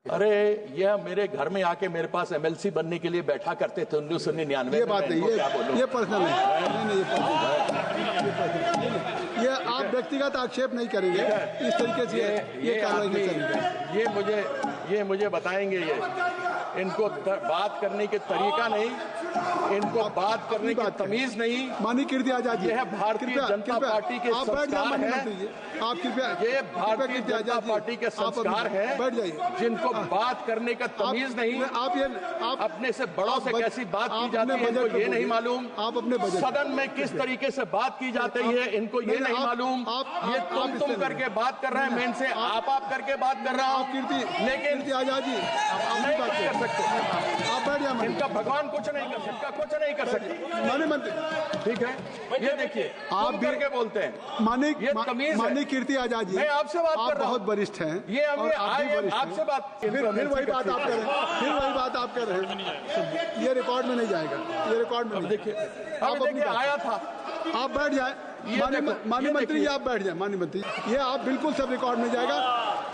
अरे यह मेरे घर में आके मेरे पास एमएलसी बनने के लिए बैठा करते थे 1999 ये बात है, ये पर्सनल है, ये आप व्यक्तिगत आक्षेप नहीं करेंगे इस तरीके से ये कार्रवाई नहीं करेंगे। ये मुझे बताएंगे, ये इनको बात करने के तरीका नहीं, इनको बात करने की तमीज नहीं। माननीय कीर्ति आजाद, यह भारतीय जनता पार्टी के संस्कार है। आप कृपया, ये भारतीय जनता पार्टी के संस्कार है, बैठ जाइए, जिनको बात करने का तमीज नहीं। आप अपने से बड़ों से कैसी बात की जाती है इनको ये नहीं मालूम। आप अपने सदन में किस तरीके से बात की जाती है इनको ये नहीं मालूम। ये तुम करके बात कर रहे हैं, मैं इनसे आप करके बात कर रहा हूँ। लेकिन आजाद जी नहीं कर सकते, आप बैठ जाए। इनका भगवान कुछ नहीं कर सकता, कुछ नहीं कर सकते। माननीय मंत्री, ठीक है, ये देखिए आप करके बोलते हैं। माननीय कीर्ति आजाद जी, मैं आपसे बात कर रहा हूँ, बहुत वरिष्ठ हैं। ये आपसे बात, फिर वही बात आप कर रहे हैं, फिर वही बात आप कर रहे हैं। ये रिकॉर्ड में नहीं जाएगा, ये रिकॉर्ड में देखिए आप देखिए आया था। आप बैठ जाए माननीय मंत्री जी, आप बैठ जाए। माननीय मंत्री, ये आप बिल्कुल सब रिकॉर्ड में जाएगा।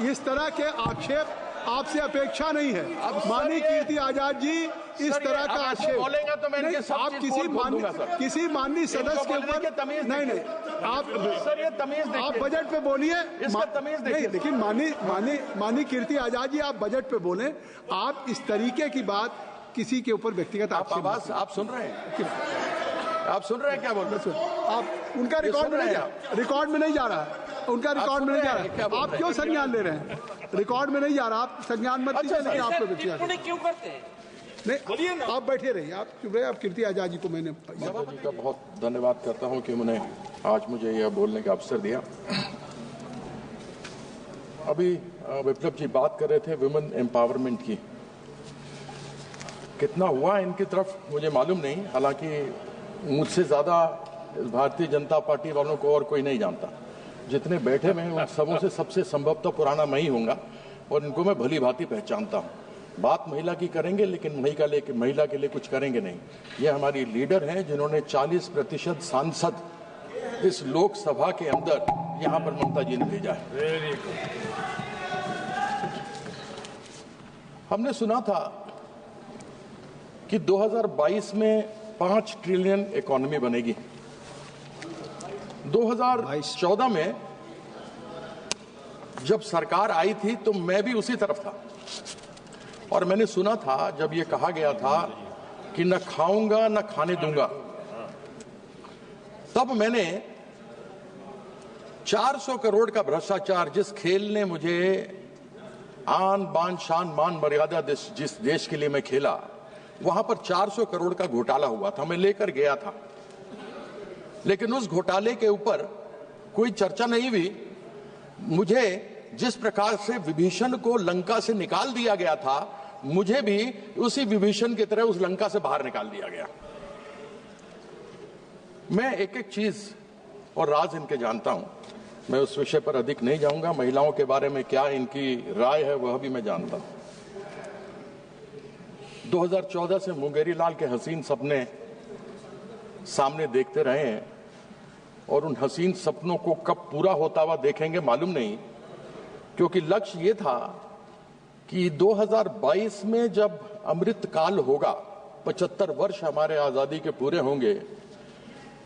इस तरह के आक्षेप आपसे अपेक्षा नहीं है। माननीय कीर्ति आजाद जी, इस तरह का आक्षेप बोलेगा तो मैं आप किसी माननीय सदस्य के ऊपर नहीं, आप सर ये तमीज आप बजट पे बोलिए, इसका तमीज नहीं। लेकिन माननीय कीर्ति आजाद जी, आप बजट पे बोले, आप इस तरीके की बात किसी के ऊपर व्यक्तिगत आवाज आप सुन रहे हैं, आप सुन रहे हैं क्या बोल रहे हैं आप? उनका रिकॉर्ड में नहीं जा रहा है, उनका रिकॉर्ड में नहीं जा रहा है। आप क्यों संज्ञान ले रहे हैं? रिकॉर्ड में नहीं जा रहा, आप संज्ञान मत लीजिए। लेकिन आपको क्यों करते हैं? नहीं, आप बैठे रहिए, आप चुप रहे। आप कीर्ति आजाद जी को मैंने जी का बहुत धन्यवाद करता हूं कि उन्होंने आज मुझे यह बोलने का अवसर दिया। अभी विप्लव जी बात कर रहे थे वुमेन एम्पावरमेंट की, कितना हुआ इनकी तरफ मुझे मालूम नहीं। हालांकि मुझसे ज्यादा भारतीय जनता पार्टी वालों को और कोई नहीं जानता। जितने बैठे हुए हैं उन सबों से सबसे संभवतः पुराना मैं ही होऊंगा और इनको मैं भली भांति पहचानता हूं। बात महिला की करेंगे लेकिन महिला के लिए कुछ करेंगे नहीं। ये हमारी लीडर हैं जिन्होंने 40% सांसद इस लोकसभा के अंदर यहां पर ममता जी ने भेजा है। हमने सुना था कि 2022 में 5 ट्रिलियन इकोनॉमी बनेगी। 2014 में जब सरकार आई थी तो मैं भी उसी तरफ था और मैंने सुना था जब ये कहा गया था कि न खाऊंगा न खाने दूंगा, तब मैंने 400 करोड़ का भ्रष्टाचार, जिस खेल ने मुझे आन बान शान मान मर्यादा जिस देश के लिए मैं खेला, वहां पर 400 करोड़ का घोटाला हुआ था, मैं लेकर गया था। लेकिन उस घोटाले के ऊपर कोई चर्चा नहीं हुई। मुझे जिस प्रकार से विभीषण को लंका से निकाल दिया गया था, मुझे भी उसी विभीषण की तरह उस लंका से बाहर निकाल दिया गया। मैं एक एक चीज और राज इनके जानता हूं, मैं उस विषय पर अधिक नहीं जाऊंगा। महिलाओं के बारे में क्या इनकी राय है वह भी मैं जानता हूं। 2014 से मुंगेरी लाल के हसीन सपने सामने देखते रहे हैं और उन हसीन सपनों को कब पूरा होता हुआ देखेंगे मालूम नहीं, क्योंकि लक्ष्य ये था कि 2022 में जब अमृत काल होगा, 75 वर्ष हमारे आजादी के पूरे होंगे,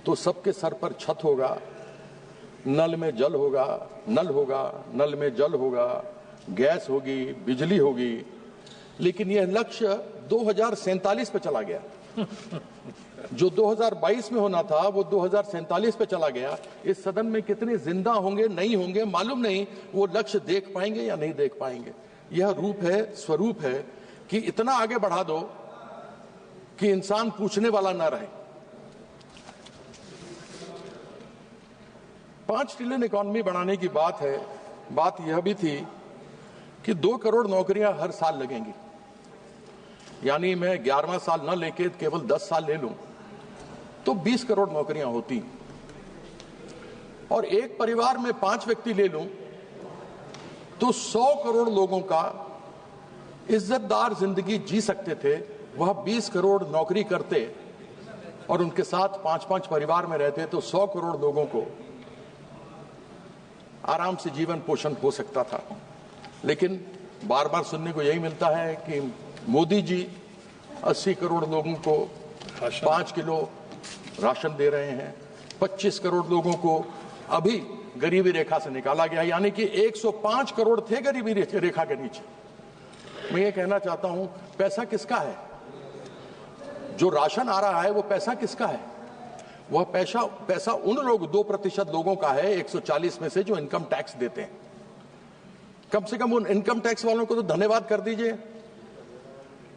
तो सबके सर पर छत होगा, नल में जल होगा, नल में जल होगा, गैस होगी, बिजली होगी। लेकिन यह लक्ष्य 2047 पे चला गया। जो 2022 में होना था वो 2047 पे चला गया। इस सदन में कितने जिंदा होंगे नहीं होंगे मालूम नहीं, वो लक्ष्य देख पाएंगे या नहीं देख पाएंगे। यह रूप है, स्वरूप है कि इतना आगे बढ़ा दो कि इंसान पूछने वाला ना रहे। 5 ट्रिलियन इकोनॉमी बढ़ाने की बात है। बात यह भी थी कि 2 करोड़ नौकरियां हर साल लगेंगी। यानी मैं 11वां साल न लेके केवल 10 साल ले लूं तो 20 करोड़ नौकरियां होती, और एक परिवार में 5 व्यक्ति ले लूं तो 100 करोड़ लोगों का इज्जतदार जिंदगी जी सकते थे। वह 20 करोड़ नौकरी करते और उनके साथ 5-5 परिवार में रहते तो 100 करोड़ लोगों को आराम से जीवन पोषण हो सकता था। लेकिन बार बार सुनने को यही मिलता है कि मोदी जी 80 करोड़ लोगों को 5 किलो राशन दे रहे हैं, 25 करोड़ लोगों को अभी गरीबी रेखा से निकाला गया, यानी कि 105 करोड़ थे गरीबी रेखा के नीचे। मैं ये कहना चाहता हूं, पैसा किसका है? जो राशन आ रहा है वो पैसा किसका है? वह पैसा उन लोग 2% लोगों का है 140 में से जो इनकम टैक्स देते हैं। कम से कम उन इनकम टैक्स वालों को तो धन्यवाद कर दीजिए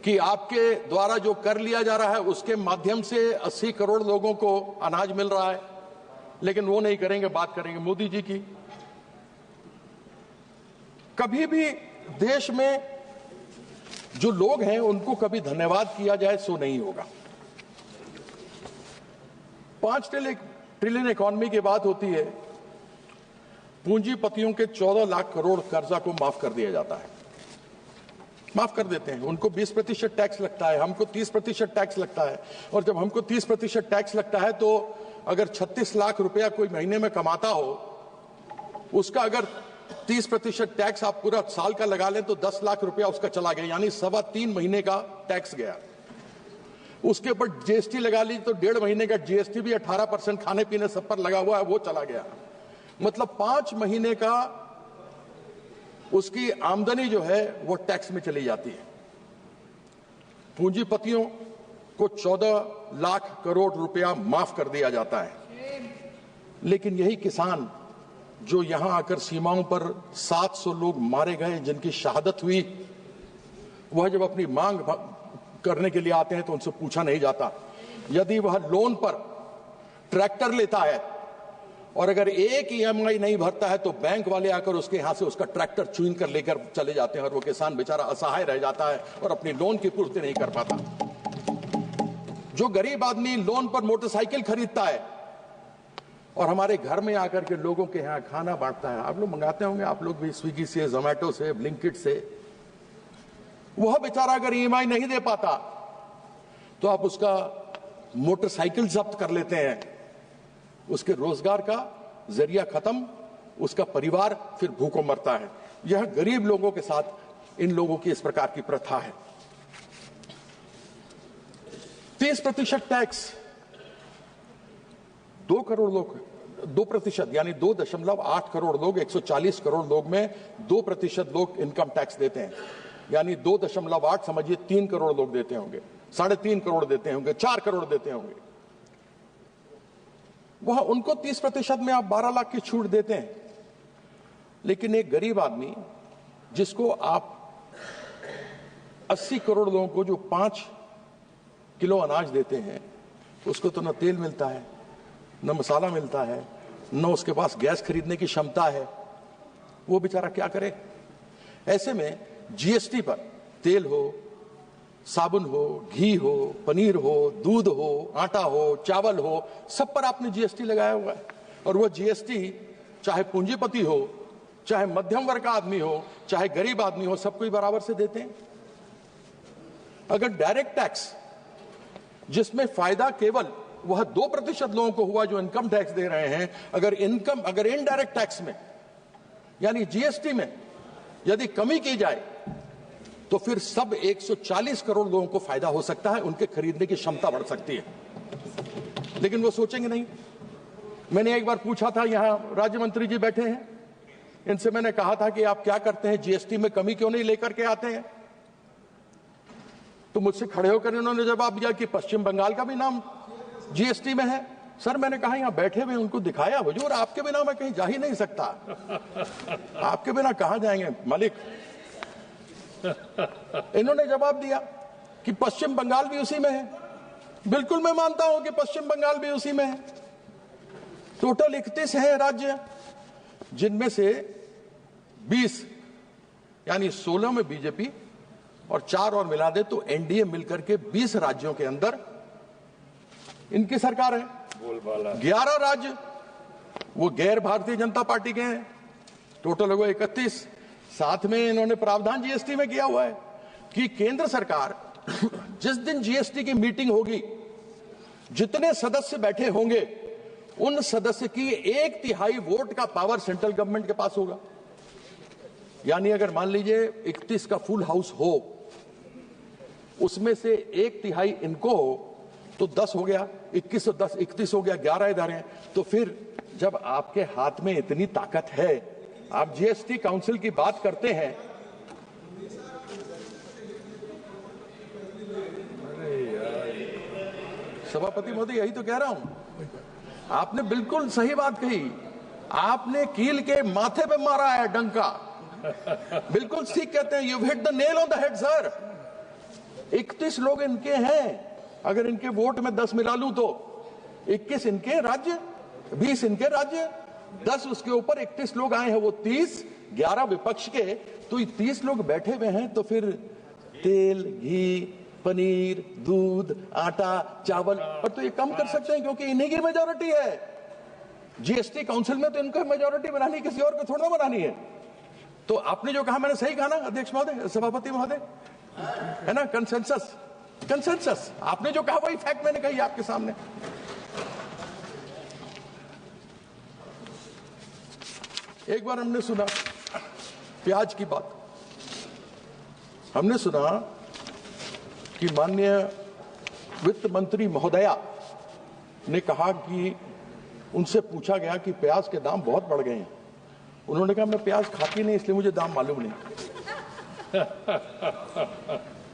कि आपके द्वारा जो कर लिया जा रहा है उसके माध्यम से 80 करोड़ लोगों को अनाज मिल रहा है, लेकिन वो नहीं करेंगे, बात करेंगे मोदी जी की। कभी भी देश में जो लोग हैं उनको कभी धन्यवाद किया जाए सो नहीं होगा। 5 ट्रिलियन इकॉनमी की बात होती है, पूंजीपतियों के 14 लाख करोड़ कर्जा को माफ कर दिया जाता है, माफ कर देते हैं। उनको 20% टैक्स लगता है, हमको 30% टैक्स लगता है। और जब हमको 30% टैक्स लगता है तो अगर 36 लाख रुपया कोई महीने में कमाता हो, उसका अगर 30% टैक्स आप पूरा साल का लगा लें तो 10 लाख रुपया उसका चला गया, यानी 3.25 महीने का टैक्स गया। उसके ऊपर जीएसटी लगा लीजिए तो 1.5 महीने का जीएसटी भी 18% खाने पीने सब पर लगा हुआ है, वो चला गया। मतलब 5 महीने का उसकी आमदनी जो है वो टैक्स में चली जाती है। पूंजीपतियों को 14 लाख करोड़ रुपया माफ कर दिया जाता है, लेकिन यही किसान जो यहां आकर सीमाओं पर 700 लोग मारे गए, जिनकी शहादत हुई, वह जब अपनी मांग करने के लिए आते हैं तो उनसे पूछा नहीं जाता। यदि वह लोन पर ट्रैक्टर लेता है और अगर एक ईएमआई नहीं भरता है तो बैंक वाले आकर उसके यहां से उसका ट्रैक्टर छीन कर लेकर चले जाते हैं और वो किसान बेचारा असहाय रह जाता है और अपनी लोन की पूर्ति नहीं कर पाता। जो गरीब आदमी लोन पर मोटरसाइकिल खरीदता है और हमारे घर में आकर के लोगों के यहां खाना बांटता है, आप लोग मंगाते होंगे, आप लोग भी स्विगी से, जोमेटो से, ब्लिंकिट से, वह बेचारा अगर ईएमआई नहीं दे पाता तो आप उसका मोटरसाइकिल जब्त कर लेते हैं, उसके रोजगार का जरिया खत्म, उसका परिवार फिर भूखों मरता है। यह गरीब लोगों के साथ इन लोगों की इस प्रकार की प्रथा है। 30% टैक्स, 2 करोड़ लोग, 2% यानी 2.8 करोड़ लोग, 140 करोड़ लोग में 2% लोग इनकम टैक्स देते हैं, यानी 2.8 समझिए 3 करोड़ लोग देते होंगे, 3.5 करोड़ देते होंगे, 4 करोड़ देते होंगे। वह उनको 30% में आप 12 लाख की छूट देते हैं, लेकिन एक गरीब आदमी जिसको आप 80 करोड़ लोगों को जो 5 किलो अनाज देते हैं, उसको तो न तेल मिलता है, न मसाला मिलता है, न उसके पास गैस खरीदने की क्षमता है, वो बेचारा क्या करे। ऐसे में जीएसटी पर तेल हो, साबुन हो, घी हो, पनीर हो, दूध हो, आटा हो, चावल हो, सब पर आपने जीएसटी लगाया हुआ है। और वो जीएसटी चाहे पूंजीपति हो, चाहे मध्यम वर्ग का आदमी हो, चाहे गरीब आदमी हो, सबको ही बराबर से देते हैं। अगर डायरेक्ट टैक्स जिसमें फायदा केवल वह 2% लोगों को हुआ जो इनकम टैक्स दे रहे हैं, अगर इनडायरेक्ट टैक्स में यानी जीएसटी में यदि कमी की जाए तो फिर सब 140 करोड़ लोगों को फायदा हो सकता है, उनके खरीदने की क्षमता बढ़ सकती है। लेकिन वो सोचेंगे नहीं। मैंने एक बार पूछा था, यहां राज्य मंत्री जी बैठे हैं, इनसे मैंने कहा था कि आप क्या करते हैं, जीएसटी में कमी क्यों नहीं लेकर के आते हैं? तो मुझसे खड़े होकर इन्होंने जवाब दिया कि पश्चिम बंगाल का भी नाम जीएसटी में है। सर मैंने कहा यहां बैठे हुए उनको दिखाया, हुजूर आपके बिना मैं कहीं जा ही नहीं सकता। आपके बिना कहां जाएंगे मालिक? इन्होंने जवाब दिया कि पश्चिम बंगाल भी उसी में है। बिल्कुल मैं मानता हूं कि पश्चिम बंगाल भी उसी में है। टोटल 31 है राज्य, जिनमें से 20 यानी 16 में बीजेपी और 4 और मिला दे तो एनडीए मिलकर के 20 राज्यों के अंदर इनकी सरकार है। 11 राज्य वो गैर भारतीय जनता पार्टी के हैं, टोटल हो गए 31। साथ में इन्होंने प्रावधान जीएसटी में किया हुआ है कि केंद्र सरकार जिस दिन जीएसटी की मीटिंग होगी, जितने सदस्य बैठे होंगे उन सदस्य की 1/3 वोट का पावर सेंट्रल गवर्नमेंट के पास होगा। यानी अगर मान लीजिए 31 का फुल हाउस हो, उसमें से 1/3 इनको हो तो 10 हो गया, 21 और 10 31 हो गया, 11 इधर हैं। तो फिर जब आपके हाथ में इतनी ताकत है, आप जीएसटी काउंसिल की बात करते हैं। सभापति महोदय, यही तो कह रहा हूं, आपने बिल्कुल सही बात कही। आपने कील के माथे पे मारा है डंका, बिल्कुल ठीक कहते हैं, you hit the nail on the head sir. 31 लोग इनके हैं, अगर इनके वोट में 10 मिला लूं तो 21 इनके राज्य, 20 इनके राज्य, 10 उसके ऊपर 31 लोग आए हैं, वो 30, 11 विपक्ष के, तो 30 लोग बैठे हुए हैं। तो फिर तेल, घी, पनीर, दूध, आटा, चावल पर तो ये कम कर सकते हैं, क्योंकि इन्हीं की मेजॉरिटी है जीएसटी काउंसिल में। तो इनको मेजॉरिटी बनानी, किसी और को थोड़ा ना बनानी है। तो आपने जो कहा मैंने सही कहा ना अध्यक्ष महोदय, सभापति महोदय, है ना? कंसेंसस, कंसेंसस, आपने जो कहा वही फैक्ट मैंने कही आपके सामने। एक बार हमने सुना प्याज की बात, हमने सुना कि माननीय वित्त मंत्री महोदया ने कहा कि उनसे पूछा गया कि प्याज के दाम बहुत बढ़ गए हैं। उन्होंने कहा मैं प्याज खाती नहीं, इसलिए मुझे दाम मालूम नहीं।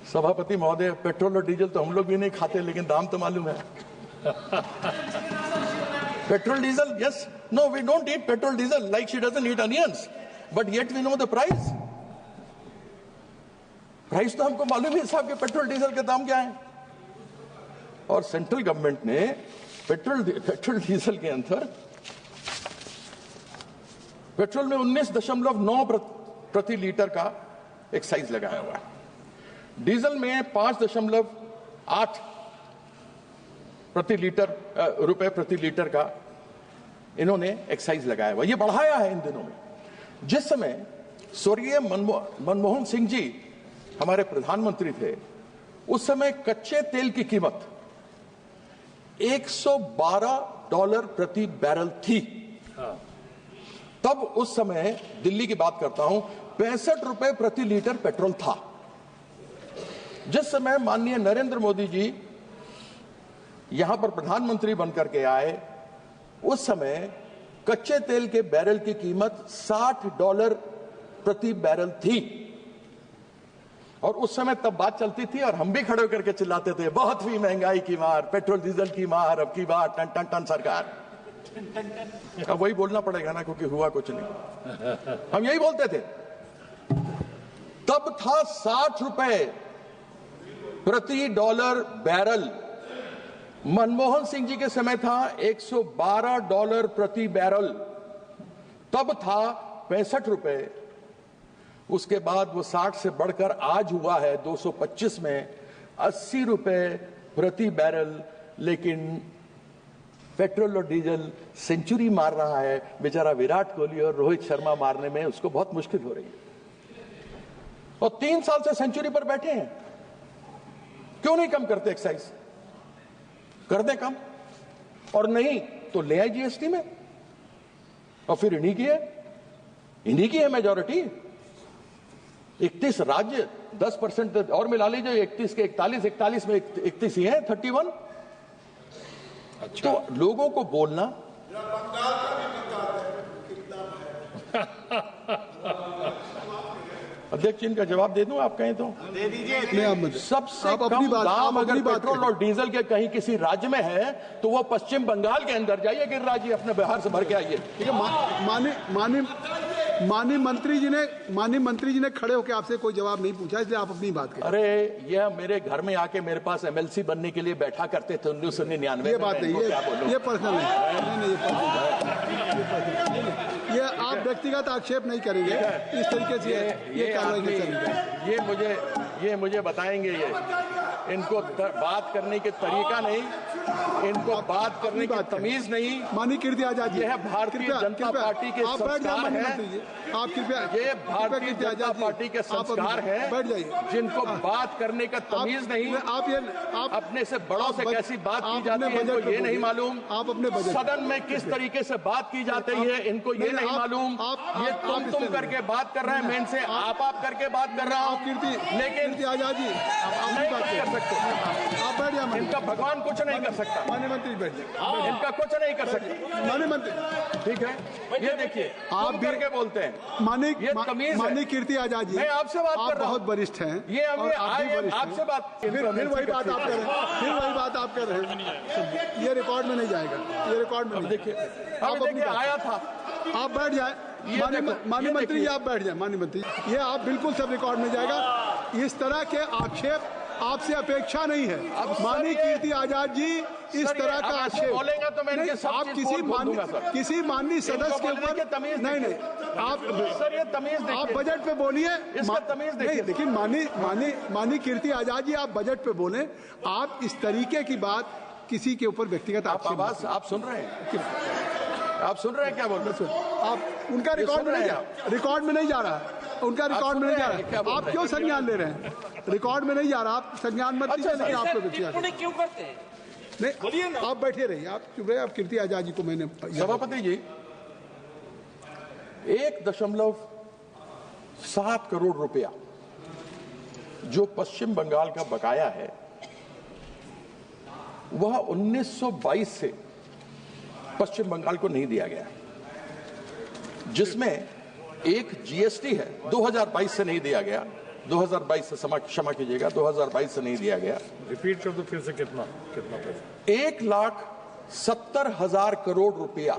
सभापति महोदय, पेट्रोल और डीजल तो हम लोग भी नहीं खाते, लेकिन दाम तो मालूम है। Petrol diesel, yes, no, we don't eat petrol diesel like she doesn't eat onions, but yet we know the price. Price तो हमको मालूम है साहब कि पेट्रोल डीजल के दाम क्या है। और सेंट्रल गवर्नमेंट ने पेट्रोल डीजल के अंदर पेट्रोल में 19.9 प्रति लीटर का एक्साइज लगाया हुआ है, डीजल में 5.8 रुपए प्रति लीटर का इन्होंने एक्साइज लगाया हुआ। ये बढ़ाया है इन दिनों में। जिस समय स्वर्गीय मनमोहन सिंह जी हमारे प्रधानमंत्री थे, उस समय कच्चे तेल की कीमत $112 प्रति बैरल थी। तब उस समय, दिल्ली की बात करता हूं, 65 रुपए प्रति लीटर पेट्रोल था। जिस समय माननीय नरेंद्र मोदी जी यहां पर प्रधानमंत्री बनकर के आए, उस समय कच्चे तेल के बैरल की कीमत $60 प्रति बैरल थी। और उस समय तब बात चलती थी और हम भी खड़े होकर के चिल्लाते थे, बहुत हुई महंगाई की मार, पेट्रोल डीजल की मार, अब की बार टन टन टन सरकार। अब वही बोलना पड़ेगा ना, क्योंकि हुआ कुछ नहीं। हम यही बोलते थे। तब था 60 रुपए प्रति डॉलर बैरल। मनमोहन सिंह जी के समय था $112 प्रति बैरल। तब था 65 रुपए। उसके बाद वो 60 से बढ़कर आज हुआ है 225 में 80 रुपए प्रति बैरल। लेकिन पेट्रोल और डीजल सेंचुरी मार रहा है। बेचारा विराट कोहली और रोहित शर्मा मारने में उसको बहुत मुश्किल हो रही है, और 3 साल से सेंचुरी पर बैठे हैं। क्यों नहीं कम करते एक्साइज? कर दे कम, और नहीं तो ले आए जीएसटी में, और फिर इन्हीं की है मेजॉरिटी। 31 राज्य 10% और मिला लीजिए, 31 के 41 में 31 ही है, 31। अच्छा। तो लोगों को बोलना अध्यक्ष, इनका जवाब दे दूं आप कहें तो? दे दीजिए। सबसे कम दाम अगर पेट्रोल और डीजल के कहीं किसी राज्य में है तो वो पश्चिम बंगाल के अंदर जाइए, गिर राज्य अपने बिहार से भर के आइए। ठीक है, माननीय मंत्री जी ने खड़े होकर आपसे कोई जवाब नहीं पूछा, इसलिए आप अपनी बात करें। अरे यह मेरे घर में आके मेरे पास एमएलसी बनने के लिए बैठा करते थे 1999 में। ये बात नहीं, ये पर्सनल नहीं, ये आप व्यक्तिगत आक्षेप नहीं करेंगे इस तरीके से। ये कार्रवाई नहीं करेंगे। ये मुझे बताएंगे। ये इनको बात करने के तरीका नहीं, इनको बात करने की तमीज नहीं। माननीय कीर्ति आजाद जी, यह भारतीय जनता पार्टी के संस्कार हैं। आप कृपया, ये भारतीय जनता पार्टी के संस्कार हैं, बैठ जाइए, जिनको बात करने का तमीज नहीं। आप अपने से बड़ों से कैसी बात की जाती है इनको ये नहीं मालूम। आप अपने सदन में किस तरीके से बात की जाती है इनको ये नहीं मालूम। ये तुम करके बात कर रहे हैं, मैं इनसे आप करके बात कर रहा हूँ। लेकिन आजाद जी नहीं कर सकते, आप बैठ जाइए। इनका भगवान कुछ नहीं कर सकता। माननीय मंत्री बैठ जाइए, इनका कुछ नहीं कर सकता। माननीय मंत्री ठीक है, ये देखिए आप करके बोलते हैं। माननीय कीर्ति आजाद जी, मैं आपसे बात कर रहा हूँ, बहुत वरिष्ठ हैं। ये आपसे बात, फिर वही बात आप कर रहे हैं, फिर वही बात आप कर रहे हैं। ये रिकॉर्ड में नहीं जाएगा, ये रिकॉर्ड में। देखिए आप देखिए आया था, आप बैठ जाए। माननीय मंत्री जी आप बैठ जाए। माननीय मंत्री, ये आप बिल्कुल सब रिकॉर्ड में जाएगा। इस तरह के आक्षेप आपसे अपेक्षा नहीं है। माननीय कीर्ति आजाद जी, इस तरह का आक्षेप बोलेगा तो मैं आप किसी माननीय सदस्य के ऊपर नहीं, आप सर ये तमीज आप बजट पे बोलिए, इसका तमीज देखिए। लेकिन माननीय कीर्ति आजाद जी, आप बजट पे बोले। आप इस तरीके की बात किसी के ऊपर व्यक्तिगत आवाज आप सुन रहे हैं, आप सुन रहे हैं क्या बोल रहे हैं? आप उनका रिकॉर्ड में नहीं जा रहा है, उनका रिकॉर्ड में नहीं जा रहा है। आप क्यों संज्ञान ले रहे हैं? रिकॉर्ड में नहीं जा रहा, आप संज्ञान मत लीजिए। लेकिन आपको क्यों करते हैं? नहीं, आप बैठे रहिए, आप चुप रहे। आप कीर्ति आजाद जी को मैंने सभापति जी 1.7 करोड़ रुपया जो पश्चिम बंगाल का बकाया है वह 1922 से पश्चिम बंगाल को नहीं दिया गया, जिसमें एक जीएसटी है। 2022 से नहीं दिया गया, 2022 से क्षमा कीजिएगा, 2022 से नहीं दिया गया। रिपीट कर दो फिर से, कितना पैसा? 1,70,000 करोड़ रुपया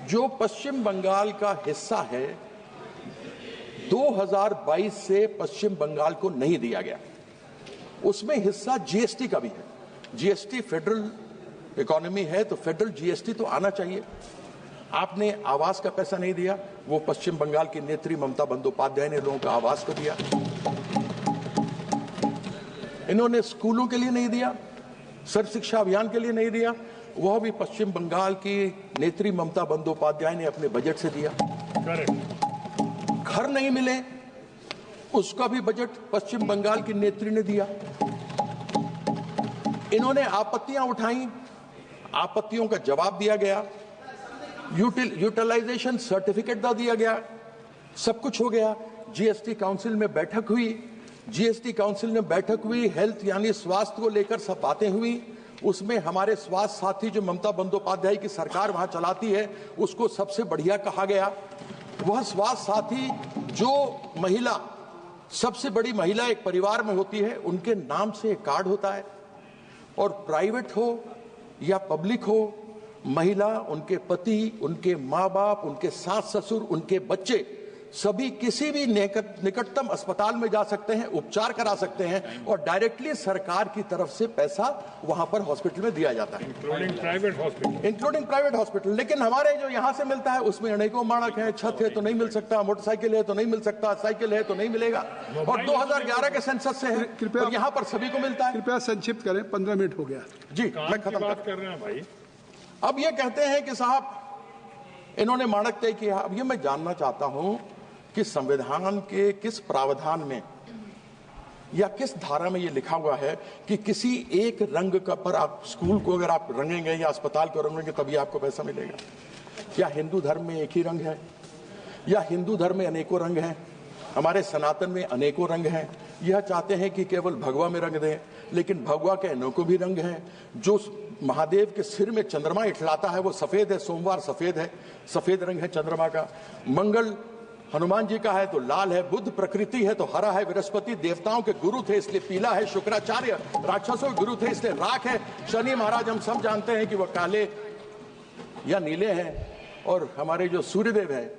जो पश्चिम बंगाल का हिस्सा है 2022 से पश्चिम बंगाल को नहीं दिया गया। उसमें हिस्सा जीएसटी का भी है। जीएसटी फेडरल इकोनॉमी है तो फेडरल जीएसटी तो आना चाहिए। आपने आवास का पैसा नहीं दिया, वो पश्चिम बंगाल की नेत्री ममता बंदोपाध्याय ने लोगों का आवास को दिया। इन्होंने स्कूलों के लिए नहीं दिया, सर्व शिक्षा अभियान के लिए नहीं दिया, वह भी पश्चिम बंगाल की नेत्री ममता बंदोपाध्याय ने अपने बजट से दिया। घर नहीं मिले, उसका भी बजट पश्चिम बंगाल की नेत्री ने दिया। इन्होंने आपत्तियां उठाई, आपत्तियों का जवाब दिया गया, यूटिलाइजेशन सर्टिफिकेट दिया गया, सब कुछ हो गया। जीएसटी काउंसिल में बैठक हुई, जीएसटी काउंसिल में बैठक हुई, हेल्थ यानी स्वास्थ्य को लेकर सब बातें हुई। उसमें हमारे स्वास्थ्य साथी जो ममता बंदोपाध्याय की सरकार वहां चलाती है उसको सबसे बढ़िया कहा गया। वह स्वास्थ्य साथी जो महिला, सबसे बड़ी महिला एक परिवार में होती है, उनके नाम से एक कार्ड होता है, और प्राइवेट हो या पब्लिक हो, महिला, उनके पति, उनके माँ बाप, उनके सास ससुर, उनके बच्चे सभी किसी भी निकटतम अस्पताल में जा सकते हैं, उपचार करा सकते हैं, और डायरेक्टली सरकार की तरफ से पैसा वहां पर हॉस्पिटल में दिया जाता है, इंक्लूडिंग प्राइवेट हॉस्पिटल। लेकिन हमारे जो यहां से मिलता है उसमें अनेकों मानक हैं। छत है तो नहीं मिल सकता, मोटरसाइकिल है तो नहीं मिल सकता, साइकिल है तो नहीं मिलेगा, और 2011 के सेंसस से है, कृपया यहाँ पर सभी को मिलता है। कृपया संक्षिप्त करें, 15 मिनट हो गया जी, मैं खत्म कर रहे हैं भाई। अब ये कहते हैं कि साहब इन्होंने मानक तय किया। अब ये मैं जानना चाहता हूं कि संविधान के किस प्रावधान में या किस धारा में ये लिखा हुआ है कि किसी एक रंग का पर आप स्कूल को अगर आप रंगेंगे या अस्पताल को रंगेंगे तभी आपको पैसा मिलेगा? क्या हिंदू धर्म में एक ही रंग है, या हिंदू धर्म में अनेकों रंग हैं? हमारे सनातन में अनेकों रंग हैं। यह चाहते हैं कि केवल भगवा में रंग दें, लेकिन भगवा के अनेकों भी रंग हैं। जो महादेव के सिर में चंद्रमा इठलाता है वो सफेद है, सोमवार सफेद है, सफेद रंग है चंद्रमा का। मंगल हनुमान जी का है तो लाल है, बुद्ध प्रकृति है तो हरा है, बृहस्पति देवताओं के गुरु थे इसलिए पीला है, शुक्राचार्य राक्षसों के गुरु थे इसलिए राख है, शनि महाराज हम सब जानते हैं कि वह काले या नीले हैं, और हमारे जो सूर्यदेव हैं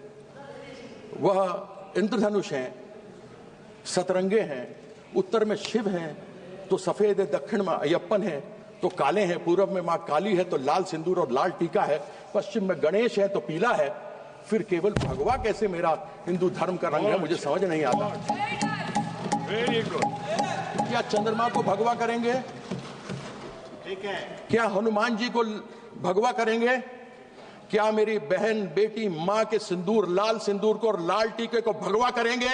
वह इंद्रधनुष हैं, सतरंगे हैं, उत्तर में शिव हैं तो सफेद है, दक्षिण में अयप्पन है तो काले हैं, पूर्व में मां काली है तो लाल सिंदूर और लाल टीका है, पश्चिम में गणेश है तो पीला है। फिर केवल भगवा कैसे मेरा हिंदू धर्म का रंग है, मुझे समझ नहीं आता। Very good. क्या चंद्रमा को भगवा करेंगे? ठीक है। क्या हनुमान जी को भगवा करेंगे? क्या मेरी बहन, बेटी, मां के सिंदूर, लाल सिंदूर को और लाल टीके को भगवा करेंगे?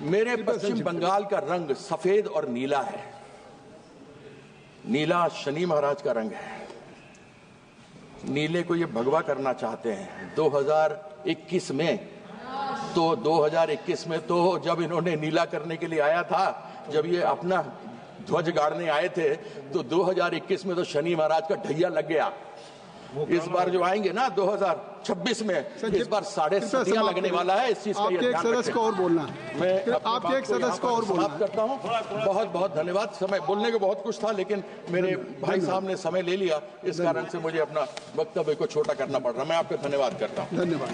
मेरे पश्चिम बंगाल का रंग सफेद और नीला है। नीला शनि महाराज का रंग है। नीले को ये भगवा करना चाहते हैं 2021 में। तो 2021 में तो जब इन्होंने नीला करने के लिए आया था, जब ये अपना ध्वज गाड़ने आए थे, तो 2021 में तो शनि महाराज का ढैया लग गया। इस बार जो आएंगे ना 2026 में, इस बार 7.5 लगने वाला है। इस चीज का आपके एक सदस्य को और बोलना, मैं आपके एक सदस्य को और बोलना करता हूँ। बहुत बहुत धन्यवाद। समय बोलने को बहुत कुछ था, लेकिन मेरे भाई साहब ने समय ले लिया, इस कारण से मुझे अपना वक्तव्य को छोटा करना पड़ रहा। मैं आपका धन्यवाद करता हूँ। धन्यवाद।